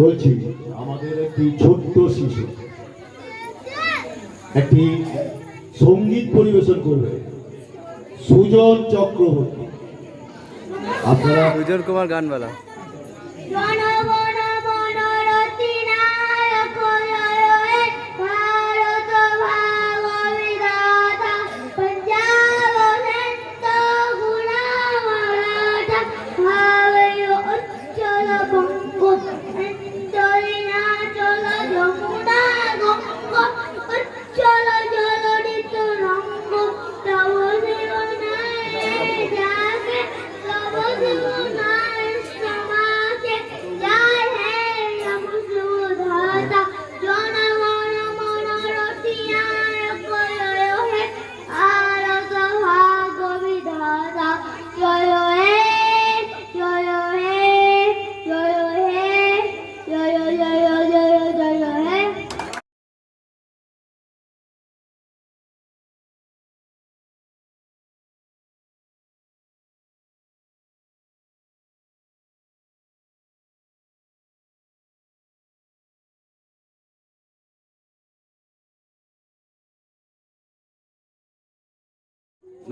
বলছি আমাদের একটি ছোট্ট শিশু একটি সঙ্গীত পরিবেশন করবে, সুজন চক্রবর্তী। আপনারা সুজন কুমার গানওয়ালা।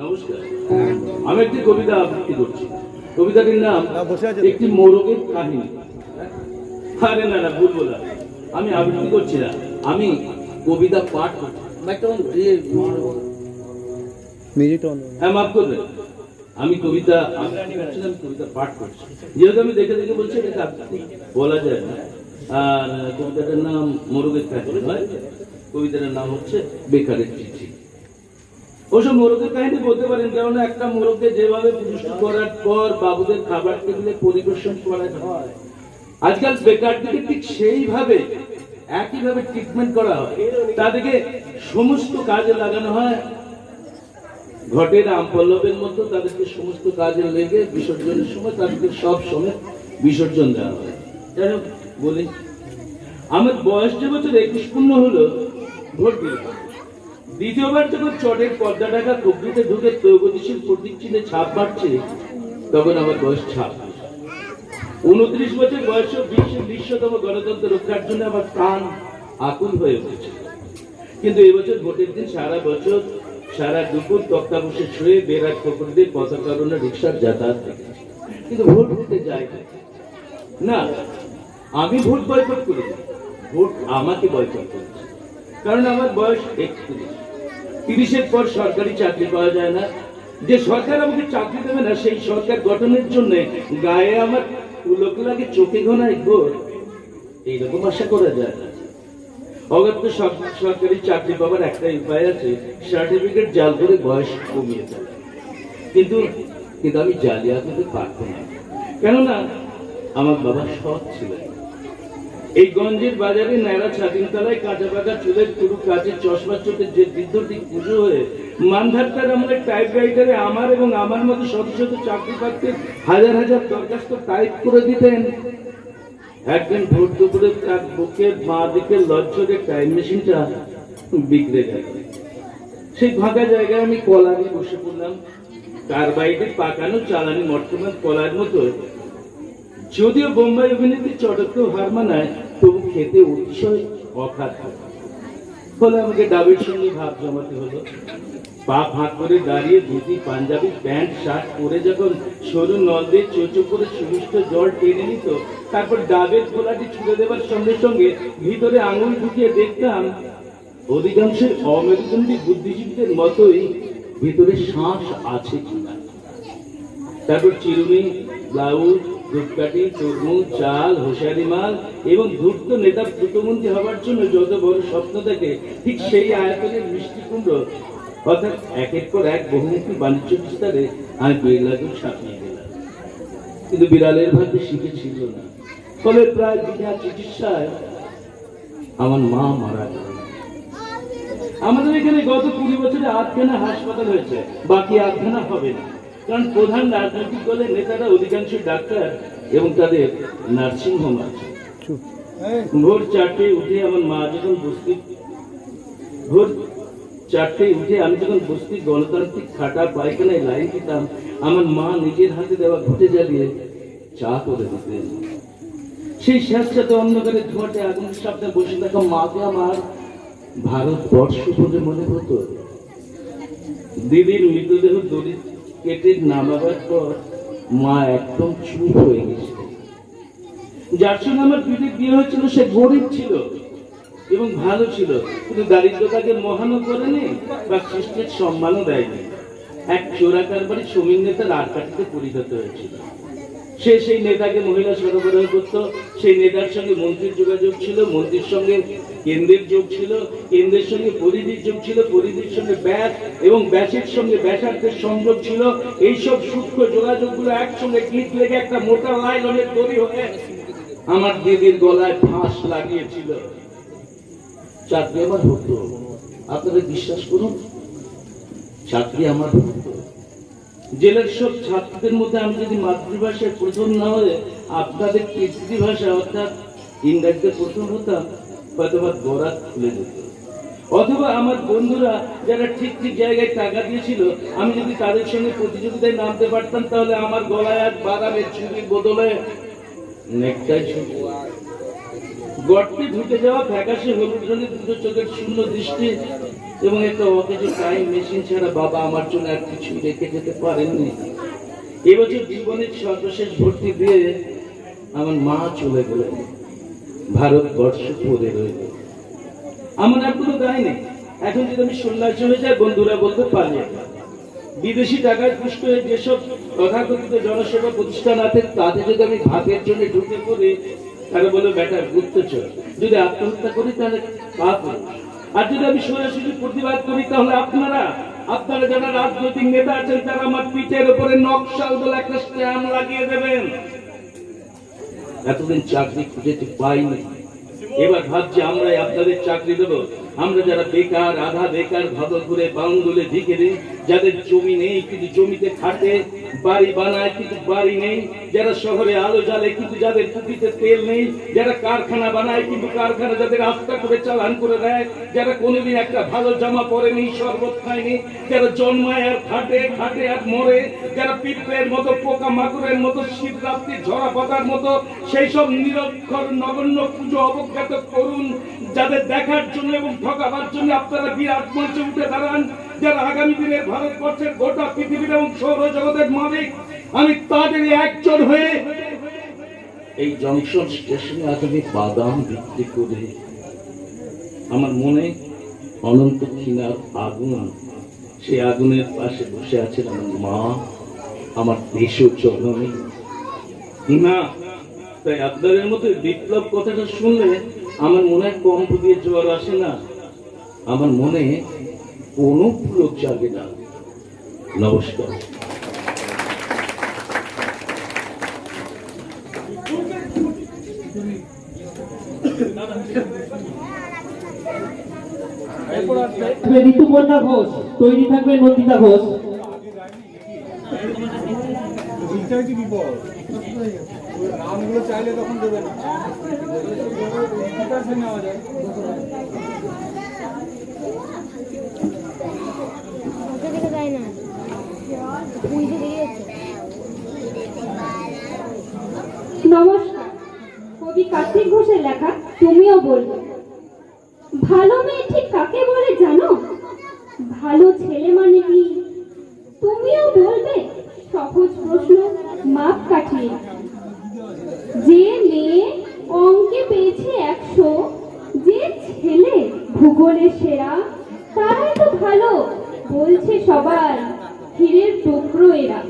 নমস্কার, আমি একটি কবিতা আবৃত্তি করছি। কবিতাটির নাম একটি মোরগের কাহিনী। আরে না, ভুল বলা, আমি আবৃত্তি করছি না, আমি কবিতা পাঠ করছি। হ্যাঁ, মাফ করবেন, আমি কবিতা পাঠ করছি। যেহেতু আমি দেখে দেখে বলছি এটাকে আবৃত্তি বলা যায় না। আর কবিতাটার নাম মোরগের কাহিনী নয়, কবিতাটার নাম হচ্ছে বেকারের চিঠি। ওসব মোরগের কাহিনী বলতে পারেন, কারণ একটা মোরগকে যেভাবে পুষ্ট করার পর বাবুদের খাবার টেবিলে পরিবেশন করা হয়, আজকাল বেকারদেরকে ঠিক সেইভাবে একইভাবে ট্রিটমেন্ট করা হয়। তাদেরকে সমস্ত কাজে লাগানো হয়, ঘটের আমপল্লবের মতো তাদেরকে সমস্ত কাজে লেগে বিসর্জনের সময় তাদেরকে সব সময় বিসর্জন দেওয়া হয়। যাই হোক, বলি, আমার বয়স যে বছর 21 পূর্ণ হলো, ভোট দিলাম। দ্বিতীয়বার যখন চটের পর্দা ঢাকা কবরিতে ঢুকে প্রগতিশীল প্রতীক চিহ্নে ছাপ মারছে, তখন আমার বয়স 26। 29 বছর বয়সে বিশ্বের 20তম গণতন্ত্র রক্ষার জন্য আমার প্রাণ আকুল হয়ে উঠেছে। কিন্তু এবছর ভোটের দিন সারা বছর সারা দুপুর তক্তা বসে শুয়ে বেড়ার ফকরদের পতাকা উড়ানো রিক্সার যাতায়াত দেখেছি, কিন্তু ভোট দিতে যাই না। আমি ভোট বয়কট করি, ভোট আমাকে বয়কট করেছে। কারণ আমার বয়স 31। 30-এর পর সরকারি চাকরি পাওয়া যায় না। যে সরকার আমাকে চাকরি দেবে না, সেই সরকার গঠনের জন্য গায়ে আমার পুলক লাগে, চোখে ঘনায় গোর, এইরকম আশা করা যায় না। অগত্য সরকারি চাকরি পাওয়ার একটা উপায় আছে, সার্টিফিকেট জাল করে বয়স কমিয়ে দেয়। কিন্তু আমি জালিয়াতিতে পারব না, কেননা আমার বাবা সৎ ছিলেন। এই গঞ্জের বাজারে ন্যাড়া ছাতিমতলায় কাঁচা পাকা চুলের পুরু কাজের চশমা চোখের যে বৃদ্ধটি পুজো হয়ে মানধারটার আমাদের টাইপ রাইটারে আমার এবং আমার মতো শত শত চাকরি প্রার্থীর হাজার হাজার দরখাস্ত টাইপ করে দিতেন। একদিন ভোট দুপুরে তার বুকের বাঁ দিকে লজ্জরে টাইম মেশিনটা বিগড়ে গেল। সেই ফাঁকা জায়গায় আমি কলা নিয়ে বসে পড়লাম। কার্বাইডে পাকানো চালানি মটকমান কলার মতো, যদিও বোম্বাই অভিনেত্রী চটককেও হার মানায়, তবু খেতে অতিশয় অখাদ্য। ফলে আমাকে ডাবের সঙ্গে ভাব জমাতে হলো। পা ফাঁক করে দাঁড়িয়ে ধুতি পাঞ্জাবি প্যান্ট শার্ট পরে যখন সরু নল দিয়ে চোচো করে সুমিষ্ট জল টেনে নিত, তারপর ডাবের খোলাটি ছুড়ে দেবার সঙ্গে সঙ্গে ভিতরে আঙুল ঢুকিয়ে দেখতাম অধিকাংশের অমেরুদণ্ডী বুদ্ধিজীবীদের মতোই ভিতরে শ্বাস আছে কিনা। তারপর চিরুনি, ব্লাউজ, ধূপকাঠি, তরমুজ, চাল, হোশিয়ারি মাল এবং ধূর্ত নেতা দ্রুতমন্ত্রী হবার জন্য যত বড় স্বপ্ন থাকে, ঠিক সেই আয়তনের মিষ্টি কুমড়ো, অর্থাৎ একের পর এক বহুমুখী বাণিজ্য বিস্তারে আমি বিড়লাগুলো ছাপিয়ে গেলাম। কিন্তু বিড়ালের ভাগ্যে শিখে ছিল না। ফলে প্রায় বিনা চিকিৎসায় আমার মা মারা গেল। আমাদের এখানে গত 20 বছরে 8খানা হাসপাতাল হয়েছে, বাকি 8খানা হবে না। কারণ প্রধান রাজনৈতিক দলের নেতারা অধিকাংশ ডাক্তার এবং তাদের নার্সিং হোম আছে। ভোর 4টায় উঠে আমার মা যখন বস্তির গণতান্ত্রিক খাটা পায়খানায় লাইন দিতাম, আমার মা নিজের হাতে দেওয়া ঘুটে জ্বালিয়ে চা করে দিতেন। সেই স্যাঁতস্যাঁতে অন্ধকারে ধোঁয়াটে আগুনের সামনে বসে থাকা মাকে আমার ভারতবর্ষ বলে মনে হতো। দিদির মৃতদেহ দড়ি কেটে নামাবার পর মা একদম চুপ হয়ে গেছে। যার সঙ্গে আমার দিদির বিয়ে হয়েছিল সে গরিব ছিল এবং ভালো ছিল, কিন্তু দারিদ্রতাকে মহানও করেনি বা সৃষ্টির সম্মানও দেয়নি। এক চোরাকার বাড়ি শ্রমিক নেতার আটকাটিতে পরিণত হয়েছিল। সে সেই নেতাকে মহিলা সরবরাহ করত, সেই নেতার সঙ্গে মন্ত্রীর যোগাযোগ ছিল, মন্ত্রীর সঙ্গে কেন্দ্রের যোগ ছিল, কেন্দ্রের সঙ্গে পরিধির যোগ ছিল, পরিধির সঙ্গে ব্যাস এবং ব্যাসের সঙ্গে ব্যাসার্ধের সংযোগ ছিল। এইসব সূক্ষ্ম যোগাযোগগুলো একসঙ্গে গিট লেগে একটা মোটা লাইলনের দড়ি হয়ে আমার দিদির গলায় ফাঁস লাগিয়েছিল। চাকরি আমার হতো, আপনারা বিশ্বাস করুন, চাকরি আমার হতো। জেলার সব ছাত্রদের মধ্যে আমি যদি মাতৃভাষায় প্রথম না হয়ে আপনাদের পিতৃভাষা অর্থাৎ ইংরেজিতে প্রথম হতাম, হয়তো আমার গড়াত খুলে যেত। অথবা আমার বন্ধুরা যারা ঠিক ঠিক জায়গায় টাকা দিয়েছিল, আমি যদি তাদের সঙ্গে প্রতিযোগিতায় নামতে পারতাম, তাহলে আমার গলায় আর বাদামের ছুরির বদলে নেকটাই ছুরি। গর্তে ঢুকে যাওয়া ফ্যাকাশে হলুদ রঙের দুটো চোখের শূন্য দৃষ্টি এবং একটা অকেজো টাইম মেশিন ছাড়া বাবা আমার জন্য আর কিছুই রেখে যেতে পারেননি। এবছর জীবনের সর্বশেষ ভর্তি দিয়ে আমার মা চলে গেলেন, ভারতবর্ষ পড়ে রইল। আমার আর কোনো দায় নেই। এখন যদি আমি সন্ন্যাসী হয়ে যাই, বন্ধুরা বলতে পালিয়ে যাই। বিদেশি টাকায় পুষ্ট হয়ে যেসব তথাকথিত জনসেবা প্রতিষ্ঠান আছে, তাতে যদি আমি ভাতের জন্য ঢুকে পড়ি, তাহলে বলে ব্যাটার গুপ্তচর। যদি আত্মহত্যা করি তাহলে পাপ। আর যদি আমি সরাসরি প্রতিবাদ করি, তাহলে আপনারা যারা রাজনৈতিক নেতা আছেন, তারা আমার পিঠের উপরে নকশাল বলে একটা স্ট্যাম্প লাগিয়ে দেবেন। এতদিন চাকরি খুঁজেতে পাইনি, এবার ভাবছি আমরাই আপনাদের চাকরি দেবো। আমরা যারা বেকার, আধা বেকার, ভাদরপুরে বাউন্ডুলে ভিখারি, যাদের জমি নেই কিন্তু জমিতে খাটে, বাড়ি বানায় কিন্তু বাড়ি নেই, যারা শহরে আলো জ্বালে কিন্তু যাদের পুঁতিতে তেল নেই, যারা কারখানা বানায় কিন্তু কারখানা যাদের আস্থা করে চালান করে দেয়, যারা কোনোদিন একটা ভালো জামা পরেনি, শরবত খায়নি, যারা জন্মায় আর খাটে, খাটে আর মরে, যারা পিঁপড়ের মতো, পোকা মাকড়ের মতো, শীত রাত্রি ঝরা পাতার মতো, সেই সব নিরক্ষর নগণ্য পুজো অবজ্ঞাত করুন, যাদের দেখার জন্য এবং ঠকাবার জন্য আপনারা বিরাট মঞ্চে উঠে দাঁড়ান, যারা আগামী দিনের ভারতবর্ষের গোটা পৃথিবীর এবং সৌরজগতের মালিক, আমি তাদেরই একজন হয়ে এই জংশন স্টেশনে আজ আমি বাদাম বিক্রি করে আমার মনে অনন্ত ক্ষীণার আগুন, সেই আগুনের পাশে বসে আছেন আমার মা, আমার দেশ জননী না। তাই আপনাদের মতো বিপ্লব কথাটা শুনলে আমার মনে কম্প দিয়ে জ্বর আসে না, আমার মনে কোনো পুলক জাগে না। নমস্কার। ঋতুপর্ণা ঘোষ, তৈরি থাকবে নন্দিতা ঘোষ। নামগুলো চাইলে তখন দেবে না, নেওয়া যায়। নমস্কার। কবি কার্তিক ঘোষের লেখা তুমিও বলবে। ভালো মেয়ে ঠিক কাকে বলে জানো? ভালো ছেলে মানে কি তুমিও বলবে? সহজ প্রশ্ন, মাপ কাঠিয়ে। যে মেয়ে অঙ্কে পেয়েছে 100, যে ছেলে ভূগোলে সেরা, তারাই তো ভালো বলছে সবাই, হীরের টুকরো এরা।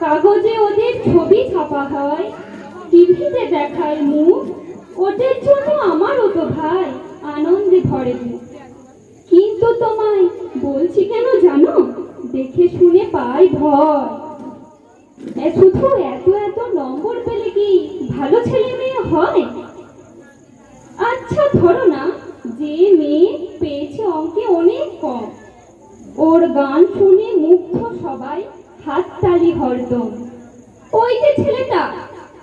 কাগজে ওদের ছবি ছাপা হয়, টিভিতে দেখায় মুখ, ওদের জন্য আমারও তো ভাই আনন্দে ভরে মুখ। কিন্তু তোমায় বলছি কেন জানো? দেখে শুনে পাই ভয়। শুধু এত এত নম্বর পেলে কি ভালো ছেলে মেয়ে হয়? আচ্ছা ধরো না, যে মেয়ে পেয়েছে অঙ্কে অনেক কম, ওর গান শুনে মুগ্ধ সবাই, হাততালি হরদম। ওই যে ছেলেটা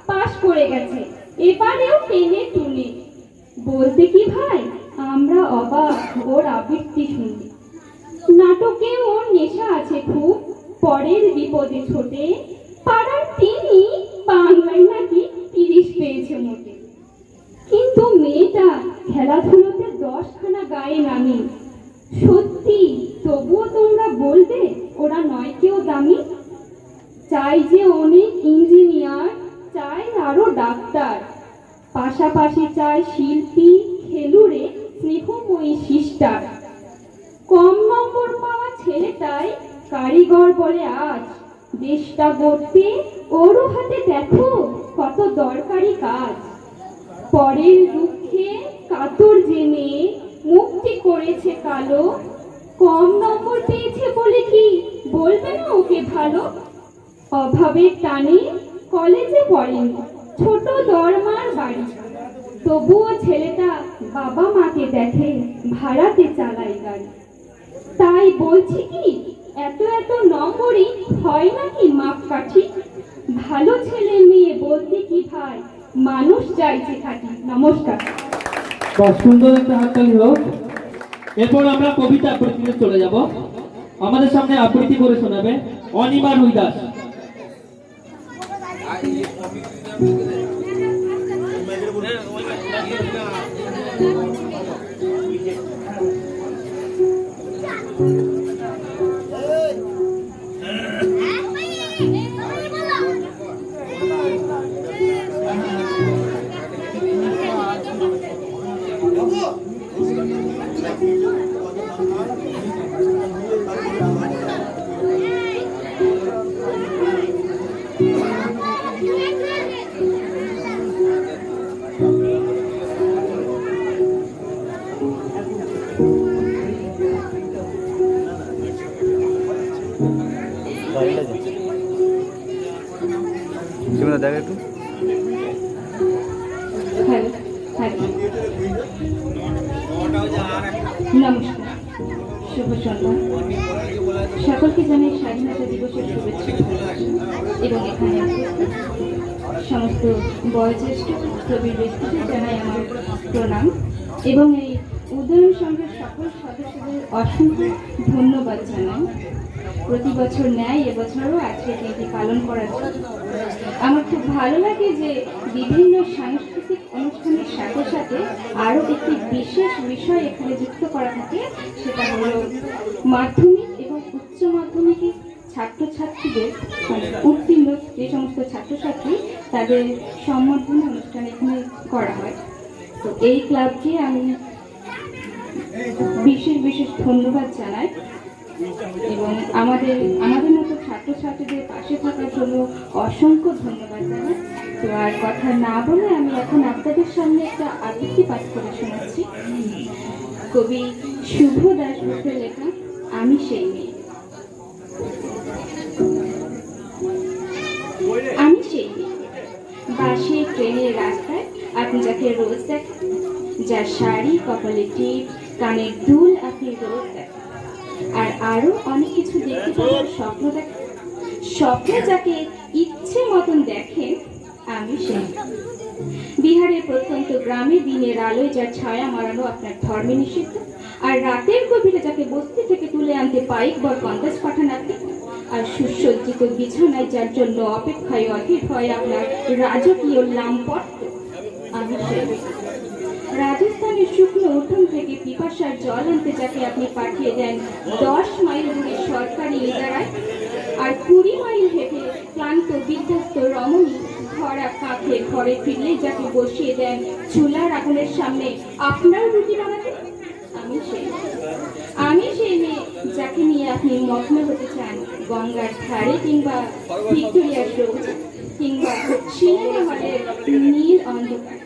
পাশ করে গেছে, এবারেও টেনে টুনে। বলতে কি ভাই আমরা অবাক ওর আবৃত্তি শুনে। নাটকে ওর নেশা আছে খুব, পরের বিপদে ছোটে। পাড়ার তিনি বাংলায় নাকি 30 পেয়েছে মোটে। খেলাধুলোতে 10খানা গায়ে নামি। সত্যি তবুও তোমরা বলবে ওরা নয় কেউ দামি? চাই যে অনেক ইঞ্জিনিয়ার, চাই আরো ডাক্তার, পাশাপাশি চাই শিল্পী, খেলুড়ে, স্নেহময়ী সিস্টার। কম নম্বর পাওয়া ছেলেটাই কারিগর বলে আজ। দেশটা গড়তে ওরও হাতে দেখো কত দরকারি কাজ। পরের দুঃখে কাতর যে মেয়ে মুক্তি করেছে কালো, কম নম্বর পেয়েছে বলে কি বলবে না ওকে ভালো? অভাবের টানে কলেজে পড়েনি, ছোট দরমার বাড়ি, তবুও ছেলেটা বাবা মাকে দেখে ভাড়াতে চালায় গাড়ি। তাই বলছি কি এত এত নম্বরই হয় নাকি মাপকাঠি? ভালো ছেলে মেয়ে বলতে কি ভাই, মানুষ চাইছে খাঁটি। নমস্কার। বা সুন্দর একটা হাততালি হোক। এরপর আমরা কবিতা আবৃত্তিতে চলে যাব। আমাদের সামনে আবৃত্তি করে শোনাবে অনিমা রুই দাস। দেখা একটু হ্যালো, হ্যালো। নমস্কার, শুভ সন্ধ্যা। সকলকে জানাই স্বাধীনতা দিবসের শুভেচ্ছা এবং এখানে উপস্থিত সমস্ত বয়োজ্যেষ্ঠ প্রবীর ব্যক্তিদের জানাই আমার প্রণাম এবং এই উদয়ন সংঘের সকল সদস্যদের অসংখ্য ধন্যবাদ জানাই। প্রতি বছর ন্যায় এবছরও আজকে দিনটি পালন করার জন্য আমার খুব ভালো লাগে যে বিভিন্ন সাংস্কৃতিক অনুষ্ঠানের সাথে সাথে আরও একটি বিশেষ বিষয় এখানে যুক্ত করা থাকে, সেটা হলো মাধ্যমিক এবং উচ্চ মাধ্যমিকের ছাত্রছাত্রীদের মানে উত্তীর্ণ যে সমস্ত ছাত্রছাত্রী তাদের সম্বর্ধনা অনুষ্ঠান এখানে করা হয়। তো এই ক্লাবকে আমি বিশেষ বিশেষ ধন্যবাদ জানাই এবং আমাদের মতো ছাত্রছাত্রীদের পাশে থাকার জন্য অসংখ্য ধন্যবাদ জানাই। তো আর কথা না বলে আমি এখন আপনাদের সামনে একটা আবৃত্তি পাঠ করে শোনাচ্ছি। কবি শুভ দাশগুপ্তের লেখা আমি সেই মেয়ে। আমি সেই মেয়ে, বাসে ট্রেনের রাস্তায় আপনি যাকে রোজ দেখেন, যার শাড়ি, কপালে টিপ, কানের দুল আপনি রোজ দেখেন, আর আরো অনেক কিছু দেখতে পাওয়ার স্বপ্ন দেখেন। স্বপ্নে যাকে ইচ্ছে মতন দেখেন, আমি সেই। বিহারের প্রত্যন্ত গ্রামে দিনের আলোয় যার ছায়া মারানো আপনার ধর্মে নিষিদ্ধ, আর রাতের গভীরে যাকে বস্তি থেকে তুলে আনতে পাইক বর কন্দাজ পাঠান আপনি, আর সুসজ্জিত বিছানায় যার জন্য অপেক্ষায় অধীর হয় আপনার রাজকীয় লাম্পট্য, আমি সেই। রাজস্থানের শুকনো উঠোন থেকে পিপাসার জল আনতে যাকে আপনি পাঠিয়ে দেন 10 মাইল দূরে সরকারি ইদারায়, আর 20 মাইল হেঁটে ক্লান্ত বিধ্বস্ত রমণী ভরা কাঁধে ঘরে ফিরলে যাকে বসিয়ে দেন চুলার আগুনের সামনে আপনার রুটি বানাতে, আমি সেই। আমি সেই মেয়ে যাকে নিয়ে আপনি মগ্ন হতে চান গঙ্গার ধারে কিংবা ভিক্টোরিয়ার রোড কিংবা সিনেমা হলের নীল অন্ধকার,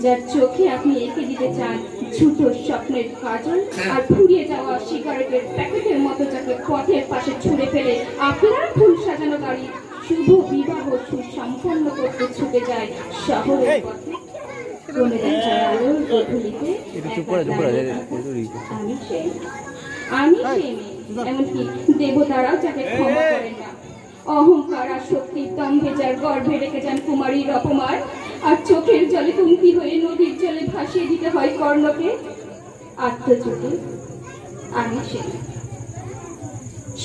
যার চোখে আপনি এঁকে দিতে চান ছোট স্বপ্নের কাজল, আর ফুরিয়ে যাওয়া সিগারেটের প্যাকেটের মতো যাকে পথের পাশে ছুঁড়ে ফেলে আপনার ফুল সাজানো গাড়ি শুভ বিবাহ সুসম্পন্ন করতে ছুটে যায় শহরের পথে। কোনে দেখা আলোর গধূলিতে আমি সেই। আমি সেই মেয়ে, এমনকি দেবতারাও যাকে ক্ষমা করেন না। অহংকার আর শক্তির দম্ভে যার গর্ভে রেখে যান কুমারীর অপমান, আর চোখের জলে কুন্তি হয়ে নদীর জলে ভাসিয়ে দিতে হয় কর্ণকে আত্মচোখে, আমি সেই।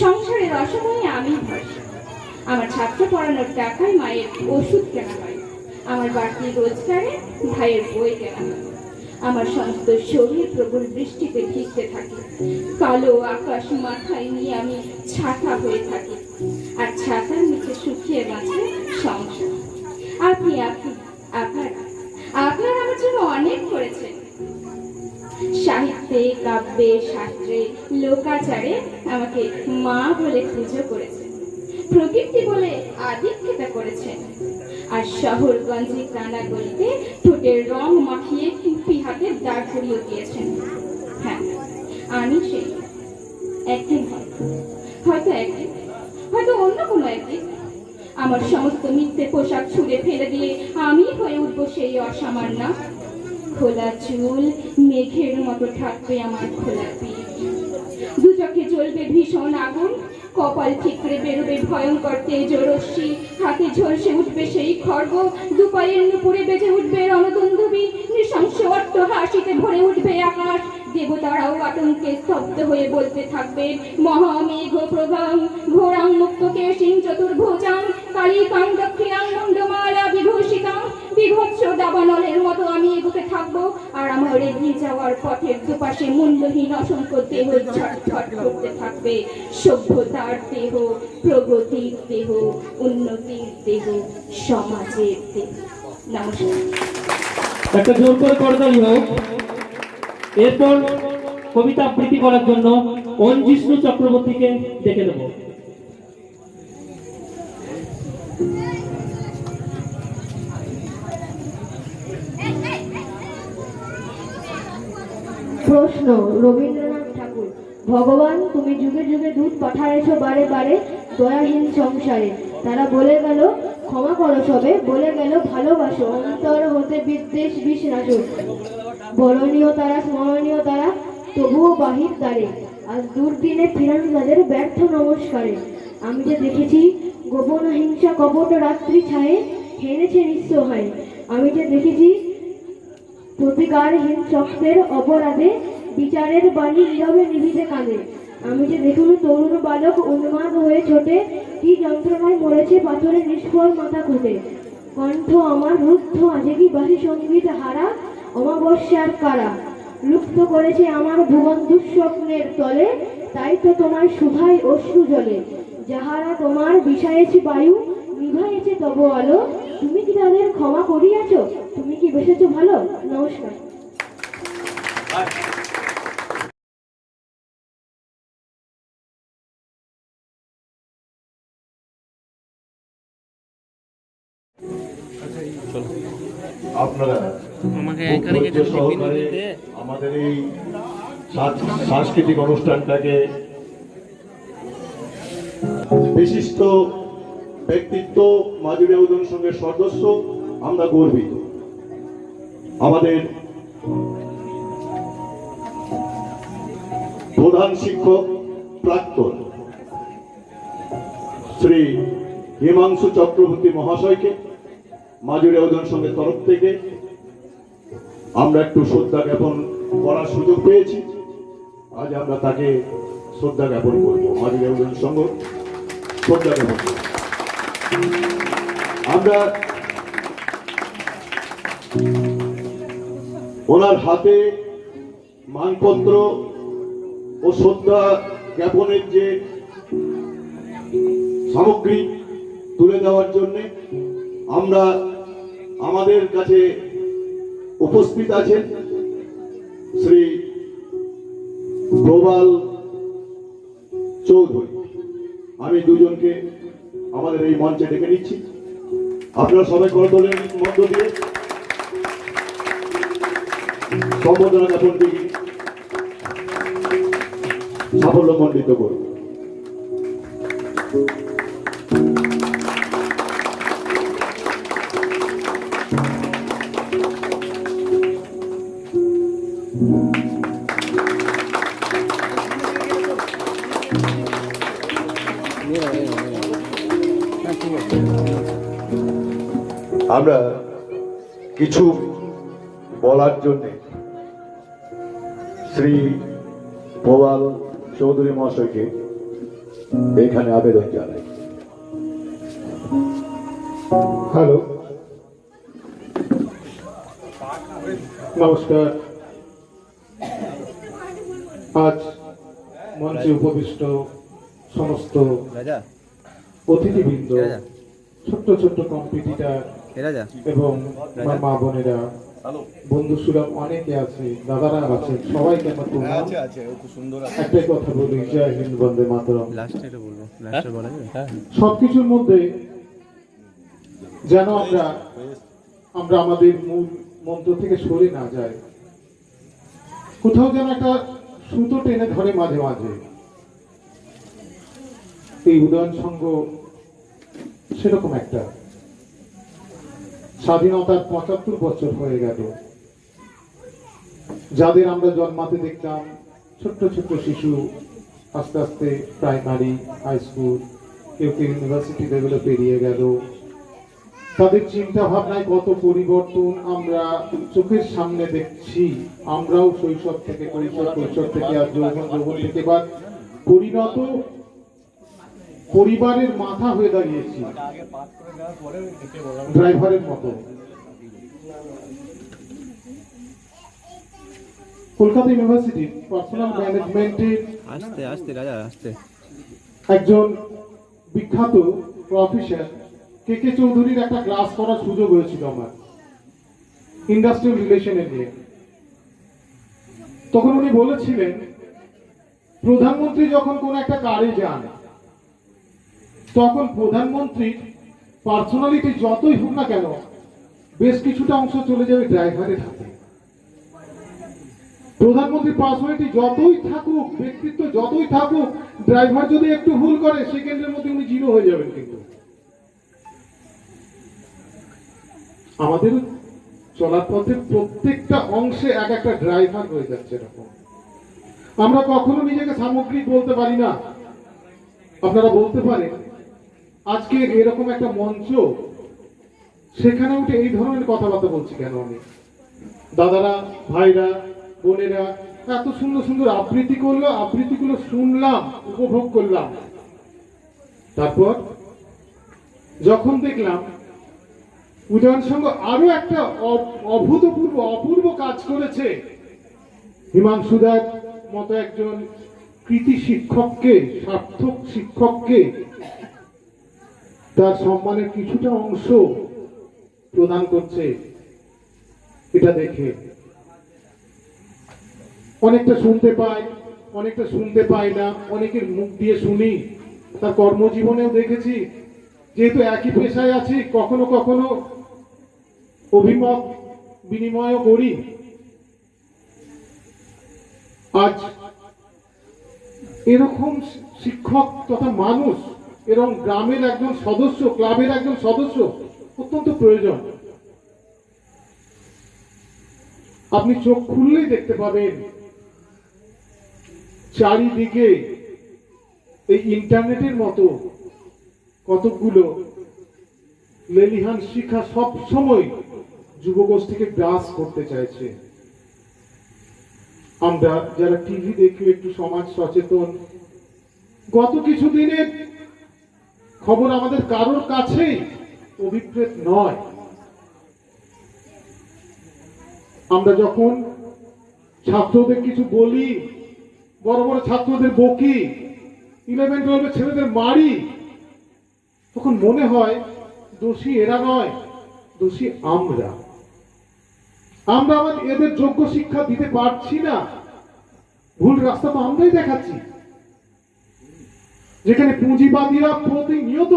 সংসারের অসময়ে আমি ভরসা, আমার ছাত্র পড়ানোর টাকায় মায়ের ওষুধ কেনা হয়, আমার বাড়তি রোজগারে ভাইয়ের বই কেনা হয়, আমার সমস্ত শরীর প্রবল বৃষ্টিতে ভিজতে থাকে। কালো আকাশ মাথায় নিয়ে আমি ছাতা হয়ে থাকি, আর ছাতার নিচে শুকিয়ে বাঁচে সংসার। আপনি আপনি আপনারা আপনারা আমার জন্য অনেক করেছেন। সাহিত্যে, কাব্যে, শাস্ত্রে, লোকাচারে আমাকে মা বলে পুজো করেছেন, প্রকৃতি বলে আদিক্ষেতা করেছেন, আর শহরগঞ্জে কানাগলিতে ঠোঁটের রং মাখিয়ে টুপি হাতে দাঁড় করিয়ে দিয়েছেন। হ্যাঁ, আমি সেই একদিন হয়তো একদিন হয়তো অন্য কোনো একদিন আমার সমস্ত মিথ্যে পোশাক ছুঁড়ে ফেলে দিয়ে আমি হয়ে উঠবো সেই অসামান্য। খোলা চুল মেঘের মতো থাকবে আমার খোলা পিঠ, দু চোখে জ্বলবে ভীষণ আগুন, কপাল ঠিকরে বেরোবে ভয়ঙ্কর তেজরশ্মি, হাতে ঝলসে উঠবে সেই খড়গ, দুপায়ের নুপুরে বেজে উঠবে রণদুন্দুবি, নৃশংস অট্ট হাসিতে ভরে উঠবে আকাশ। দেবতারাও আতঙ্কে স্তব্ধ হয়ে বলতে থাকবে মহামেঘ প্রভাং ঘোরাং মুক্ত কেশিং চতুর্ভুজাং কালিকাং দক্ষিণাং মুন্ডমালা বিভূষিতাং। বিভৎস দাবানলের মতো আমি এগোতে থাকবো, আর আমার এগিয়ে যাওয়ার পথের দুপাশে মূল্যহীন অসংখ্য দেহ ছটফট করতে থাকবে। সভ্যতার দেহ, প্রগতির দেহ, উন্নতির দেহ, সমাজের দেহ। নমস্কার। একটা জোর করে করতালি হোক। এরপর কবিতা আবৃত্তি করার জন্য অঞ্জিষ্ণু চক্রবর্তীকে ডেকে দেব। প্রশ্ন রবীন্দ্রনাথ ঠাকুর। ভগবান তুমি যুগে যুগে দূত পাঠাইছো বারে বারে দয়াহীন সংসারে, তারা বলে গেল ক্ষমা করো সবে, বলে গেল ভালোবাসো, অন্তর হতে বিদ্বেষ বিষ নাচো। বরণীয় তারা স্মরণীয় তারা তবুও বাহির দ্বারে, আজ দুর্দিনে ফিরান তাদের ব্যর্থ নমস্কারে। আমি যে দেখেছি গোপন হিংসা কপট রাত্রি ছায়ে হেনেছে নিঃসহায়, আমি যে দেখেছি প্রতিকারহীন শক্তের অপরাধে বিচারের বাণী নীরবে নিভিতে কাঁদে। আমি যে দেখুন তরুণ বালক উন্মাদ হয়ে ছোটে, কি যন্ত্রণায় মরেছে পাথরের নিষ্ফল মাথা খুঁটে। কণ্ঠ আমার রুদ্ধ আছে কি বাসি সঙ্গীত হারা অমাবস্যার কারা, লুপ্ত করেছে আমার ভুবন দুঃস্বপ্নের তলে, তাই তো তোমার সুধাই অশ্রু জলে। যাহারা তোমার বিষায়েছি বায়ু নিভাইছে তব আলো, তুমি কি তাদের ক্ষমা করিয়াছ, তুমি কি বেসেছ ভালো। নমস্কার। আপনারা ধৈর্য সহকারে আমাদের এই সাংস্কৃতিক অনুষ্ঠানটাকে বিশিষ্ট ব্যক্তিত্ব মাজুরিয়া উদন সংঘের সদস্য আমরা গর্বিত। আমাদের প্রধান শিক্ষক প্রাক্তন শ্রী হিমাংশু চক্রবর্তী মহাশয়কে মাজুরিয়া উদন সংঘের তরফ থেকে আমরা একটু শ্রদ্ধা জ্ঞাপন করার সুযোগ পেয়েছি। আজ আমরা তাকে শ্রদ্ধা জ্ঞাপন করবো, মাজুরিয়া উদন সংঘ শ্রদ্ধা জ্ঞাপন করব। আমরা ওনার হাতে মানপত্র ও শ্রদ্ধা জ্ঞাপনের যে সামগ্রী তুলে দেওয়ার জন্য আমরা আমাদের কাছে উপস্থিত আছেন শ্রী প্রবাল চৌধুরী। আমি দুজনকে আমাদের এই মঞ্চে ডেকে নিচ্ছি। আপনারা সবাই করতলের মধ্য দিয়ে সম্বোধনা জ্ঞাপনটি সাফল্যমণ্ডিত করুন। আমরা কিছু বলার জন্য শ্রী প্রবাল চৌধুরী মহাশয়কে এখানে আবেদন জানাই। হ্যালো, নমস্কার। আজ মঞ্চে উপবিষ্ট সমস্ত রাজা অতিথিবৃন্দ, রাজা ছোট্ট ছোট্ট কম্পিটিটার এ রাজা এবং আমার মা বোনেরা, বন্ধুসুরা অনেকে আছে, দাদারা আছে, সবাইকে আমার প্রণাম। একটাই কথা বলি, জয় হিন্দ, বন্দে মাতরম। লাস্টে এটা বলবো, লাস্টে বলা যাবে? সবকিছুর মধ্যে যেন আমরা আমাদের মূল মন্ত্র থেকে সরে না যাই, কোথাও যেন একটা সুতো টেনে ধরে মাঝে মাঝে। এই উদয়ন সংঘ সেরকম একটা, স্বাধীনতার ৭৫ বছর হয়ে গেল। যাদের আমরা জন্মাতে দেখতাম ছোট্ট ছোট্ট শিশু, আস্তে আস্তে প্রাইমারি, হাই স্কুল, কেউ কেউ ইউনিভার্সিটি লেভেলে পেরিয়ে গেল। তাদের চিন্তা ভাবনায় কত পরিবর্তন আমরা চোখের সামনে দেখছি। আমরাও শৈশব থেকে কৈশোর, কৈশোর থেকে আর যৌবন, যৌবন থেকে এবার পরিণত পরিবারের মাথা হয়ে দাঁড়িয়েছি, ড্রাইভারের মতো। কলকাতা ইউনিভার্সিটির পার্সোনাল ম্যানেজমেন্টের আস্তে আস্তে রাজা, আস্তে। একজন বিখ্যাত প্রফেসর কে কে চৌধুরীর একটা ক্লাস করার সুযোগ হয়েছিল আমার, ইন্ডাস্ট্রিয়াল রিলেশনে নিয়ে। তখন উনি বলেছিলেন, প্রধানমন্ত্রী যখন কোন একটা কারে যান, তখন প্রধানমন্ত্রীর পার্সোনালিটি যতই হোক না কেন, বেশ কিছুটা অংশ চলে যাবে ড্রাইভারের হাতে। প্রধানমন্ত্রীর পার্সোনালিটি যতই থাকুক, ব্যক্তিত্ব যতই থাকুক, ড্রাইভার যদি একটু ভুল করে, সেকেন্ডের মধ্যে উনি জিরো হয়ে যাবেন। কিন্তু আমাদের চলার পথে প্রত্যেকটা অংশে এক একটা ড্রাইভার হয়ে যাচ্ছে এরকম। আমরা কখনো নিজেকে সামগ্রিক বলতে পারি না। আপনারা বলতে পারেন, আজকে এরকম একটা মঞ্চ, সেখানে উঠে এই ধরনের কথাবার্তা বলছি কেন আমি? দাদারা, ভাইরা, বোনেরা এত সুন্দর সুন্দর আবৃত্তি করলো, আবৃত্তিগুলো শুনলাম, উপভোগ করলাম। তারপর যখন দেখলাম উদয়ন সংঘ আরো একটা অভূতপূর্ব, অপূর্ব কাজ করেছে, হিমাংশুদার মতো একজন কৃতি শিক্ষককে, সার্থক শিক্ষককে তার সম্মানের কিছুটা অংশ প্রদান করছে, এটা দেখে অনেকটা শুনতে পাই, অনেকটা শুনতে পাই না। অনেকের মুখ দিয়ে শুনি, তার কর্মজীবনেও দেখেছি। যেহেতু একই পেশায় আছি, কখনো কখনো অভিমত বিনিময় করি। আজ এরকম শিক্ষক তথা মানুষ, এরকম গ্রামের একজন সদস্য, ক্লাবের একজন সদস্য অত্যন্ত প্রয়োজন। আপনি চোখ খুললেই দেখতে পাবেন চারিদিকে এই ইন্টারনেটের মতো কতগুলো লেলিহান শিক্ষা সব সময় যুবগোষ্ঠীকে গ্রাস করতে চাইছে। আমরা যারা টিভি দেখি, একটু সমাজ সচেতন, গত কিছুদিনের খবর আমাদের কারোর কাছেই অভিপ্রেত নয়। আমরা যখন ছাত্রদের কিছু বলি, বড় বড় ছাত্রদের বকি, 11-12 ছেলেদের মারি, তখন মনে হয় দোষী এরা নয়, দোষী আমরা। আমাদের এদের যোগ্য শিক্ষা দিতে পারছি না। ভুল রাস্তা তো আমরাই দেখাচ্ছি, যেখানে পুঁজিবাদীরা প্রতিনিয়ত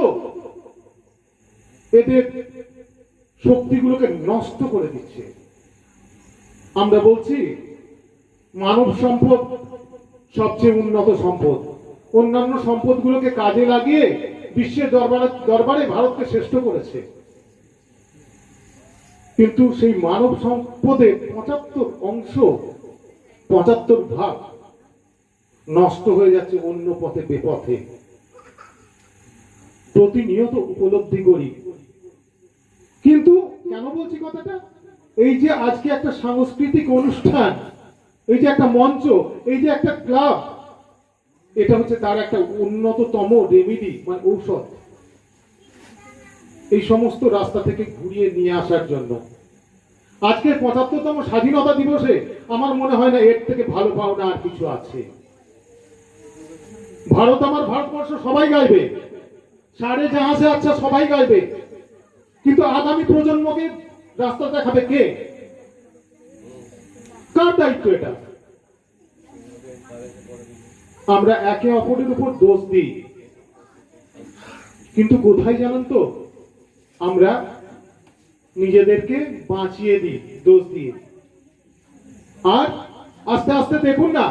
এদের শক্তিগুলোকে নষ্ট করে দিচ্ছে। আমরা বলছি মানব সম্পদ সবচেয়ে উন্নত সম্পদ, অন্যান্য সম্পদগুলোকে কাজে লাগিয়ে বিশ্বের দরবারে ভারতকে শ্রেষ্ঠ করেছে। কিন্তু সেই মানব সম্পদের 75% নষ্ট হয়ে যাচ্ছে অন্য পথে, বেপথে। প্রতিনিয়ত উপলব্ধি করি। কিন্তু কেন বলছি কথাটা? এই যে আজকে একটা সাংস্কৃতিক অনুষ্ঠান, এই যে একটা মঞ্চ, এই যে একটা ক্লাব, এটা হচ্ছে তার একটা উন্নততম রেমিডি, মানে ঔষধ, এই সমস্ত রাস্তা থেকে ঘুরিয়ে নিয়ে আসার জন্য। আজকে ৭৫তম স্বাধীনতা দিবসে আমার মনে হয় না এর থেকে ভালো পাওনা আর কিছু আছে। ভারত আমার ভারতবর্ষ সবাই গাইবে, সাড়ে জাহাজে আচ্ছা সবাই গাইবে, কিন্তু আগামী প্রজন্মকে রাস্তা দেখাবে কে? কার দায়িত্ব এটা? আমরা একে অপরের উপর দোষ দিই, কিন্তু কোথায় জানেন তো, আমরা নিজেদেরকে বাঁচিয়ে দিই দোষ দিয়ে। আর আস্তে আস্তে দেখুন না,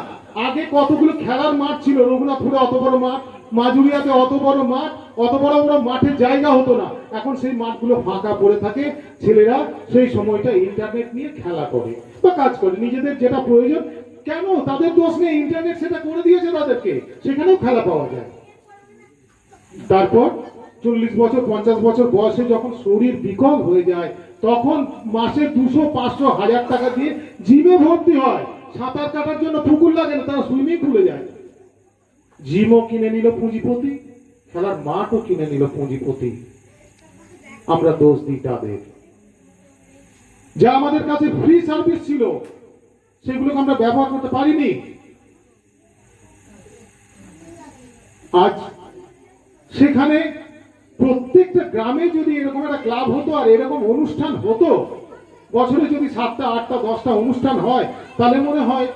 আগে কতগুলো খেলার মাঠ ছিল, রঘুনাথপুরে অত বড় মাঠ, মাজুরিয়াতে অত বড় মাঠ, অত বড় বড় মাঠের জায়গা হতো না। এখন সেই মাঠগুলো ফাঁকা পড়ে থাকে, ছেলেরা সেই সময়টা ইন্টারনেট নিয়ে খেলা করে বা কাজ করে, নিজেদের যেটা প্রয়োজন। কেন? তাদের দোষ নেই, ইন্টারনেট সেটা করে দিয়েছে তাদেরকে, সেখানেও খেলা পাওয়া যায়। তারপর 40 বছর 50 বছর বয়সে যখন শরীর বিকল হয়ে যায়, তখন মাসে 200 500 1000 টাকা দিয়ে জিমে ভর্তি হয়। সাঁতার কাটার জন্য পুকুর লাগে না, তারা সুইমিং পুলে যায়। জিমও কিনে নিল পুঁজিপতি, খেলার মাঠও কিনে নিল পুঁজিপতি। আমরা দোষ দিই তাদের। যা আমাদের কাছে ফ্রি সার্ভিস ছিল, সেগুলোকে আমরা ব্যবহার করতে পারিনি। আজ সেখানে প্রত্যেকটা গ্রামে যদি এরকম একটা ক্লাব হতো আর এরকম অনুষ্ঠান হতো, বছরে যদি 7টা 8টা 10টা অনুষ্ঠান হয়, তাহলে মনে হয়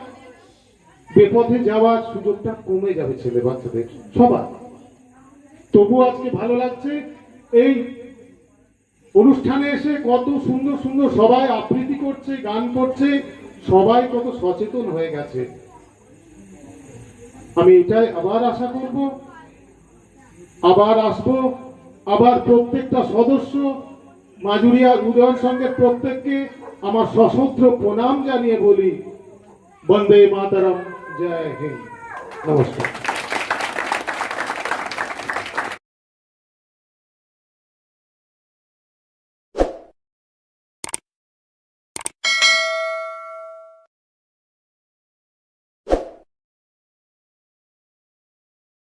বেপথে যাওয়ার সুযোগটা কমে যাবে ছেলে বাচ্চাদের সবার। তবু আজকে ভালো লাগছে, এই অনুষ্ঠানে এসে কত সুন্দর সুন্দর সবাই আবৃত্তি করছে, গান করছে, সবাই কত সচেতন হয়ে গেছে। আমি এটাই আবার আশা করব, আবার আসবো, আবার প্রত্যেকটা সদস্য মাজুরিয়ার উদয়ন সংঘের প্রত্যেককে আমার সশস্ত্র প্রণাম জানিয়ে বলি, বন্দে মাতরম, জয় হিন্দ, নমস্কার।